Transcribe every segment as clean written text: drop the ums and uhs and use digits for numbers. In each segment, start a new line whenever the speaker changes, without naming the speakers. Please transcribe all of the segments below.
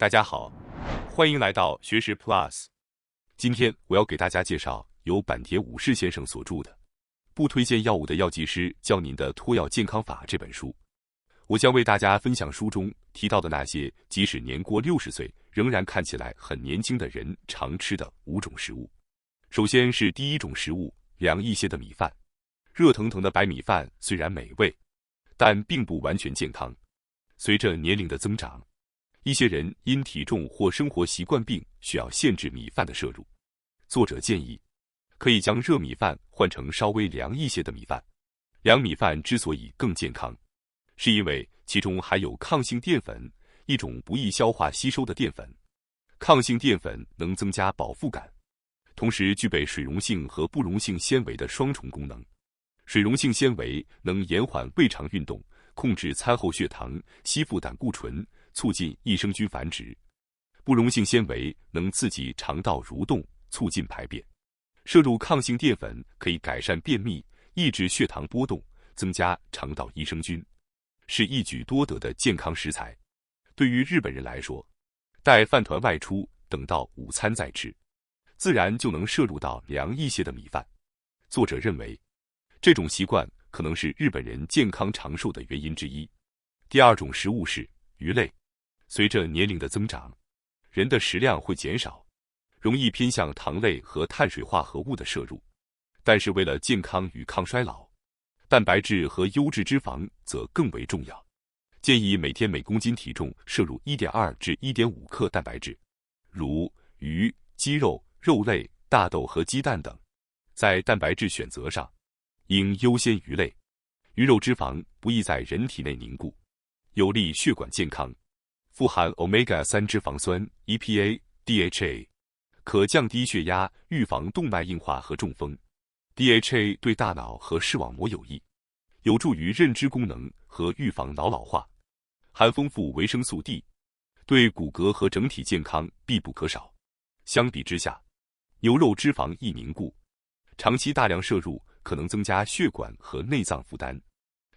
大家好，欢迎来到学识 Plus。今天我要给大家介绍由坂田武士先生所著的《不推荐药物的药剂师教您的脱药健康法》这本书。我将为大家分享书中提到的那些即使年过60岁仍然看起来很年轻的人常吃的5种食物。首先是第一种食物，凉一些的米饭。热腾腾的白米饭虽然美味，但并不完全健康。随着年龄的增长，一些人因体重或生活习惯病需要限制米饭的摄入。作者建议，可以将热米饭换成稍微凉一些的米饭。凉米饭之所以更健康，是因为其中含有抗性淀粉，一种不易消化吸收的淀粉。抗性淀粉能增加饱腹感，同时具备水溶性和不溶性纤维的双重功能。水溶性纤维能延缓胃肠运动，控制餐后血糖，吸附胆固醇，促进益生菌繁殖。不溶性纤维能刺激肠道蠕动，促进排便。摄入抗性淀粉可以改善便秘，抑制血糖波动，增加肠道益生菌，是一举多得的健康食材。对于日本人来说，带饭团外出，等到午餐再吃，自然就能摄入到凉一些的米饭。作者认为，这种习惯可能是日本人健康长寿的原因之一。第二种食物是鱼类。随着年龄的增长，人的食量会减少，容易偏向糖类和碳水化合物的摄入。但是为了健康与抗衰老，蛋白质和优质脂肪则更为重要。建议每天每公斤体重摄入 1.2 至 1.5 克蛋白质，如鱼、鸡肉、肉类、大豆和鸡蛋等。在蛋白质选择上，应优先鱼类。鱼肉脂肪不易在人体内凝固，有利血管健康。富含 Omega-3 脂肪酸 EPA、DHA， 可降低血压，预防动脉硬化和中风。DHA 对大脑和视网膜有益，有助于认知功能和预防脑老化。含丰富维生素 D， 对骨骼和整体健康必不可少。相比之下，牛肉脂肪易凝固，长期大量摄入可能增加血管和内脏负担。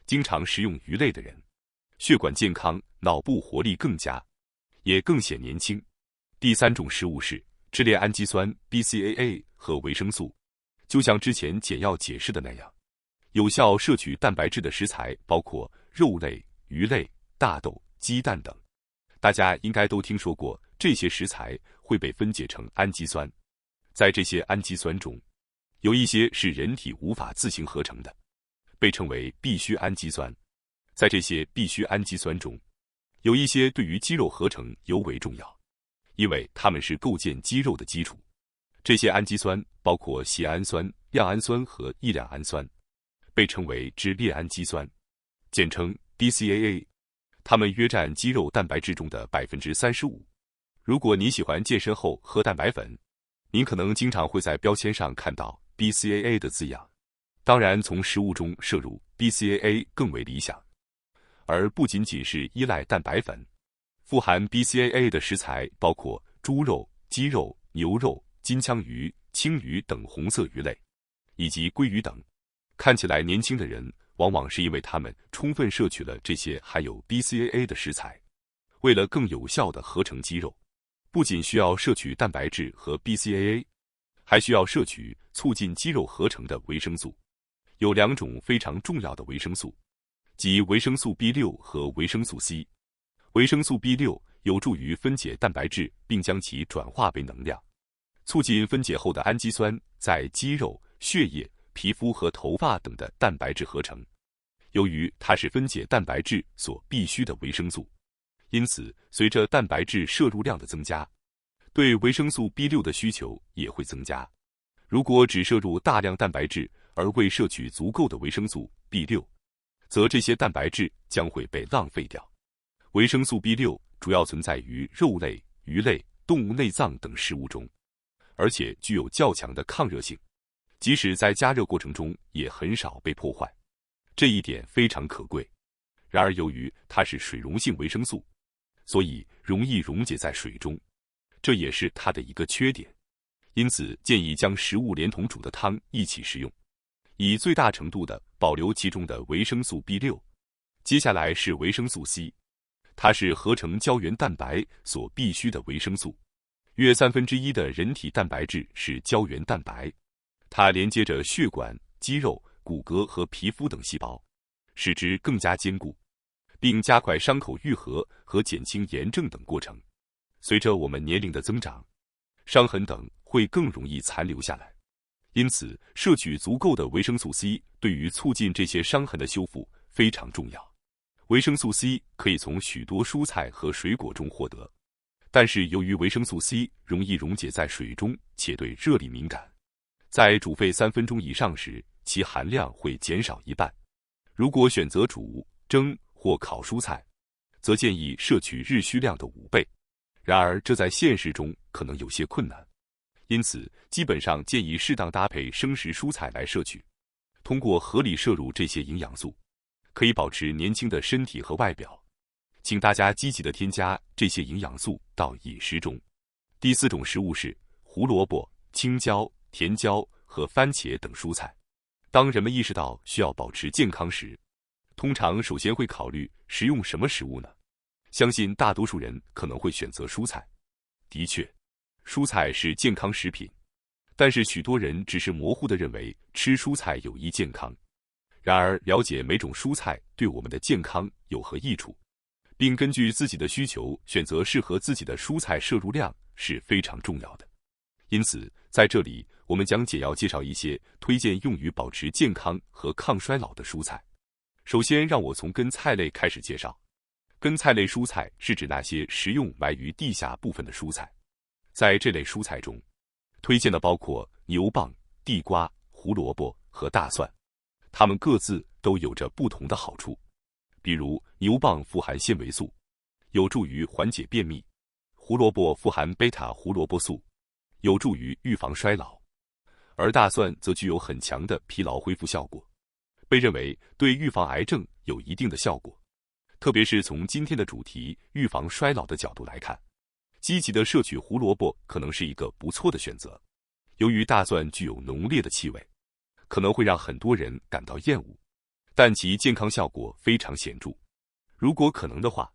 经常食用鱼类的人，血管健康，脑部活力更佳，也更显年轻。第三种食物是支链氨基酸 BCAA 和维生素。就像之前简要解释的那样，有效摄取蛋白质的食材包括肉类、鱼类、大豆、鸡蛋等。大家应该都听说过，这些食材会被分解成氨基酸。在这些氨基酸中，有一些是人体无法自行合成的，被称为必需氨基酸。在这些必需氨基酸中，有一些对于肌肉合成尤为重要，因为它们是构建肌肉的基础。这些氨基酸包括缬氨酸、亮氨酸和异亮氨酸，被称为支链氨基酸，简称 BCAA。它们约占肌肉蛋白质中的 35%。如果你喜欢健身后喝蛋白粉，您可能经常会在标签上看到 BCAA 的字样。当然，从食物中摄入 BCAA 更为理想。而不仅仅是依赖蛋白粉，富含 BCAA 的食材包括猪肉、鸡肉、牛肉、金枪鱼、青鱼等红色鱼类，以及鲑鱼等。看起来年轻的人，往往是因为他们充分摄取了这些含有 BCAA 的食材。为了更有效地合成肌肉，不仅需要摄取蛋白质和 BCAA， 还需要摄取促进肌肉合成的维生素。有2种非常重要的维生素，即维生素 B6 和维生素 C。维生素 B6 有助于分解蛋白质，并将其转化为能量，促进分解后的氨基酸在肌肉、血液、皮肤和头发等的蛋白质合成。由于它是分解蛋白质所必需的维生素，因此随着蛋白质摄入量的增加，对维生素 B6 的需求也会增加。如果只摄入大量蛋白质而未摄取足够的维生素 B6，则这些蛋白质将会被浪费掉。维生素 B6 主要存在于肉类、鱼类、动物内脏等食物中，而且具有较强的抗热性，即使在加热过程中也很少被破坏，这一点非常可贵。然而由于它是水溶性维生素，所以容易溶解在水中，这也是它的一个缺点。因此建议将食物连同煮的汤一起食用，以最大程度地保留其中的维生素 B6。接下来是维生素 C。它是合成胶原蛋白所必需的维生素。约1/3的人体蛋白质是胶原蛋白，它连接着血管、肌肉、骨骼和皮肤等细胞，使之更加坚固，并加快伤口愈合和减轻炎症等过程。随着我们年龄的增长，伤痕等会更容易残留下来，因此摄取足够的维生素 C 对于促进这些伤痕的修复非常重要。维生素 C 可以从许多蔬菜和水果中获得，但是由于维生素 C 容易溶解在水中，且对热力敏感，在煮沸3分钟以上时，其含量会减少一半。如果选择煮、蒸或烤蔬菜，则建议摄取日需量的5倍。然而，这在现实中可能有些困难，因此基本上建议适当搭配生食蔬菜来摄取。通过合理摄入这些营养素，可以保持年轻的身体和外表。请大家积极地添加这些营养素到饮食中。第4种食物是胡萝卜、青椒、甜椒和番茄等蔬菜。当人们意识到需要保持健康时，通常首先会考虑食用什么食物呢？相信大多数人可能会选择蔬菜。的确，蔬菜是健康食品，但是许多人只是模糊地认为吃蔬菜有益健康。然而，了解每种蔬菜对我们的健康有何益处，并根据自己的需求选择适合自己的蔬菜摄入量是非常重要的。因此，在这里我们将简要介绍一些推荐用于保持健康和抗衰老的蔬菜。首先，让我从根菜类开始介绍。根菜类蔬菜是指那些食用埋于地下部分的蔬菜。在这类蔬菜中，推荐的包括牛蒡、地瓜、胡萝卜和大蒜，它们各自都有着不同的好处。比如，牛蒡富含纤维素，有助于缓解便秘；胡萝卜富含贝塔胡萝卜素，有助于预防衰老；而大蒜则具有很强的疲劳恢复效果，被认为对预防癌症有一定的效果。特别是从今天的主题预防衰老的角度来看，积极的摄取胡萝卜可能是一个不错的选择。由于大蒜具有浓烈的气味，可能会让很多人感到厌恶，但其健康效果非常显著。如果可能的话，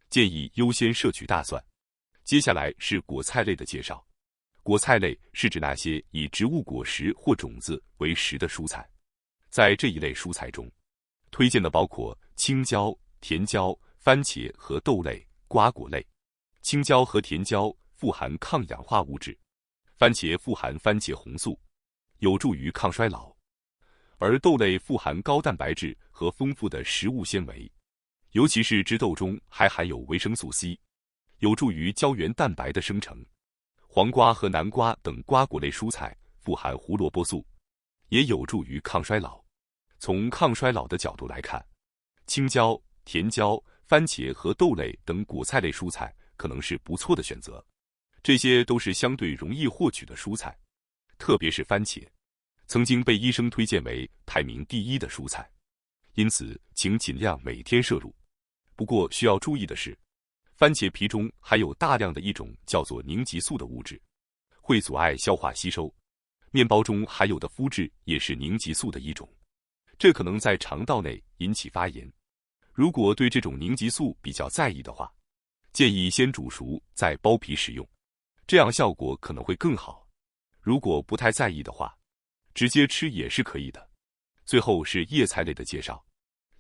建议优先摄取大蒜。接下来是果菜类的介绍。果菜类是指那些以植物果实或种子为食的蔬菜。在这一类蔬菜中，推荐的包括青椒、甜椒、番茄和豆类、瓜果类。青椒和甜椒富含抗氧化物质，番茄富含番茄红素，有助于抗衰老，而豆类富含高蛋白质和丰富的食物纤维，尤其是枝豆中还含有维生素 C， 有助于胶原蛋白的生成。黄瓜和南瓜等瓜果类蔬菜富含胡萝卜素，也有助于抗衰老。从抗衰老的角度来看，青椒、甜椒、番茄和豆类等果菜类蔬菜可能是不错的选择。这些都是相对容易获取的蔬菜，特别是番茄，曾经被医生推荐为排名第1的蔬菜，因此请尽量每天摄入。不过需要注意的是，番茄皮中含有大量的一种叫做凝集素的物质，会阻碍消化吸收。面包中含有的麸质也是凝集素的一种，这可能在肠道内引起发炎。如果对这种凝集素比较在意的话，建议先煮熟再剥皮食用，这样效果可能会更好。如果不太在意的话，直接吃也是可以的。最后是叶菜类的介绍。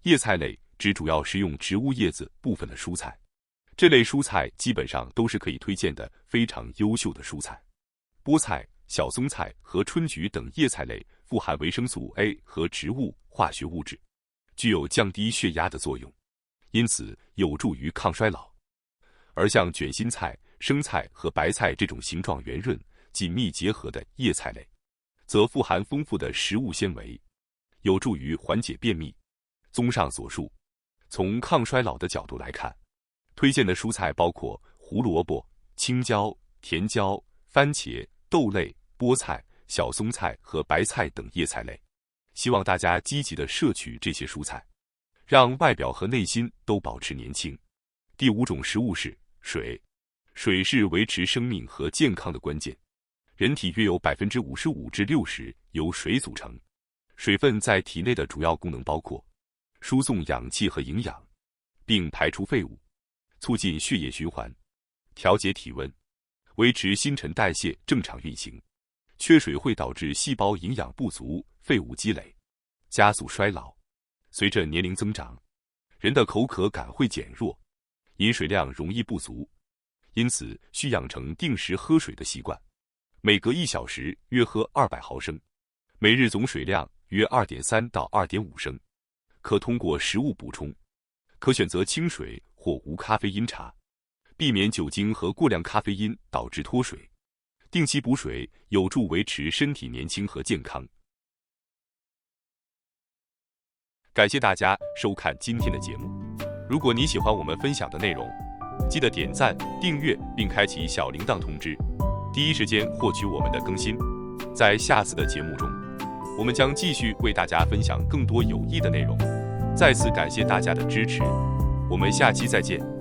叶菜类指主要食用植物叶子部分的蔬菜，这类蔬菜基本上都是可以推荐的非常优秀的蔬菜。菠菜、小松菜和春菊等叶菜类富含维生素 A 和植物化学物质，具有降低血压的作用，因此有助于抗衰老。而像卷心菜、生菜和白菜这种形状圆润、紧密结合的叶菜类，则富含丰富的食物纤维，有助于缓解便秘。综上所述，从抗衰老的角度来看，推荐的蔬菜包括胡萝卜、青椒、甜椒、番茄、豆类、菠菜、小松菜和白菜等叶菜类。希望大家积极地摄取这些蔬菜，让外表和内心都保持年轻。第5种食物是水。水是维持生命和健康的关键。人体约有55%至60%由水组成。水分在体内的主要功能包括输送氧气和营养，并排出废物。促进血液循环，调节体温，维持新陈代谢正常运行。缺水会导致细胞营养不足、废物积累，加速衰老。随着年龄增长，人的口渴感会减弱，饮水量容易不足，因此需养成定时喝水的习惯，每隔1小时约喝200毫升，每日总水量约2.3到2.5升。可通过食物补充，可选择清水或无咖啡因茶，避免酒精和过量咖啡因导致脱水。定期补水有助维持身体年轻和健康。感谢大家收看今天的节目。如果你喜欢我们分享的内容，记得点赞、订阅并开启小铃铛通知，第一时间获取我们的更新。在下次的节目中，我们将继续为大家分享更多有益的内容。再次感谢大家的支持，我们下期再见。